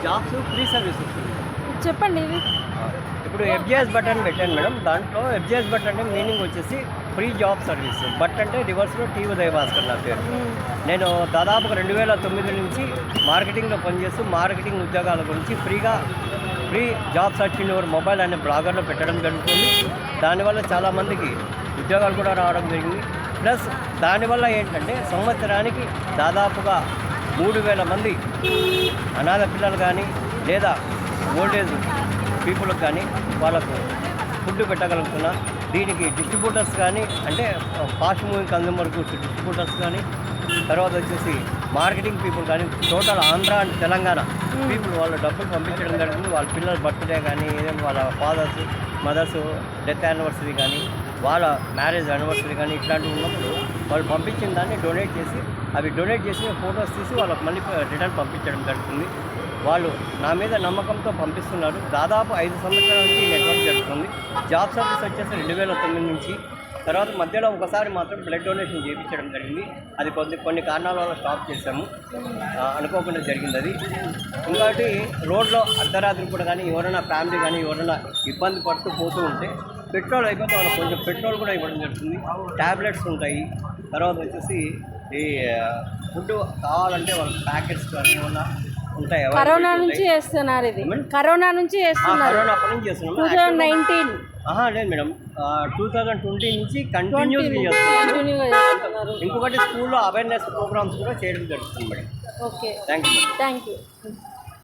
Jobs free service వస్తుంది. చెప్పండి ఇవి. ఇప్పుడు FGS బటన్ పెట్టాను మేడం. దాంట్లో FGS బటన్ అంటే మీనింగ్ వచ్చేసి ఫ్రీ జాబ్ సర్వీస్. బట్ అంటే రివర్స్లో టీ ఉదయ భాస్కర్ నా పేరు. నేను దాదాపుగా 2009 నుంచి మార్కెటింగ్లో పనిచేస్తూ మార్కెటింగ్ ఉద్యోగాల గురించి free job search in your mobile అనే బ్లాగర్లో పెట్టడం జరుగుతుంది. దానివల్ల చాలామందికి ఉద్యోగాలు కూడా రావడం జరిగింది. ప్లస్ దానివల్ల ఏంటంటే సంవత్సరానికి దాదాపుగా 3000 మంది అనాథ పిల్లలు కానీ లేదా ఓల్డేజ్ పీపుల్కి కానీ వాళ్ళకు ఫుడ్ పెట్టగలుగుతున్నా. దీనికి డిస్ట్రిబ్యూటర్స్ కానీ అంటే fast moving consumer goods distributors కానీ, తర్వాత వచ్చేసి మార్కెటింగ్ పీపుల్ కానీ, total Andhra and Telangana people వాళ్ళు డబ్బులు పంపించడం జరిగింది. వాళ్ళ పిల్లల బర్త్డే కానీ, ఏదైనా వాళ్ళ ఫాదర్స్ మదర్స్ డెత్ యానివర్సరీ కానీ, వాళ్ళ మ్యారేజ్ యానివర్సరీ కానీ ఇట్లాంటివి ఉన్నప్పుడు వాళ్ళు పంపించిన దాన్ని డొనేట్ చేసి అవి డొనేట్ చేసి ఫొటోస్ తీసి వాళ్ళకి మళ్ళీ రిటర్న్ పంపించడం జరుగుతుంది. వాళ్ళు నా మీద నమ్మకంతో పంపిస్తున్నారు. దాదాపు 5 సంవత్సరాల నుంచి ఈ నెట్వర్క్ జరుగుతుంది. జాబ్ సర్వీస్ వచ్చేసి 2009 నుంచి. తర్వాత మధ్యలో ఒకసారి మాత్రం బ్లడ్ డొనేషన్ చేయించడం జరిగింది. అది కొన్ని కారణాల వల్ల స్టాప్ చేశాము. అనుకోకుండా జరిగింది అది. ఇంకోటి రోడ్లో అర్ధరాత్రి కూడా కానీ ఎవరైనా ఫ్యామిలీ కానీ ఎవరైనా ఇబ్బంది పడుతూ పోతూ ఉంటే పెట్రోల్ అయిపోతే వాళ్ళకి కొంచెం పెట్రోల్ కూడా ఇవ్వడం జరుగుతుంది. ట్యాబ్లెట్స్ ఉంటాయి. తర్వాత వచ్చేసి ఈ ఫుడ్ కావాలంటే వాళ్ళకి ప్యాకెట్స్ కానీ ఏమన్నా ఉంటాయి. కరోనా నుంచి చేస్తున్నారు ఇది. కరోనా నుంచి చేస్తున్నారు. కరోనా అప్పటి నుంచి చేస్తున్నాము. 2019 లేదు మేడం, 2020 నుంచి కంటిన్యూస్గా చేస్తున్నాము. ఇంకొకటి స్కూల్లో అవేర్నెస్ ప్రోగ్రామ్స్ కూడా చేయడం జరుగుతుంది madam. Okay, thank you. Thank you.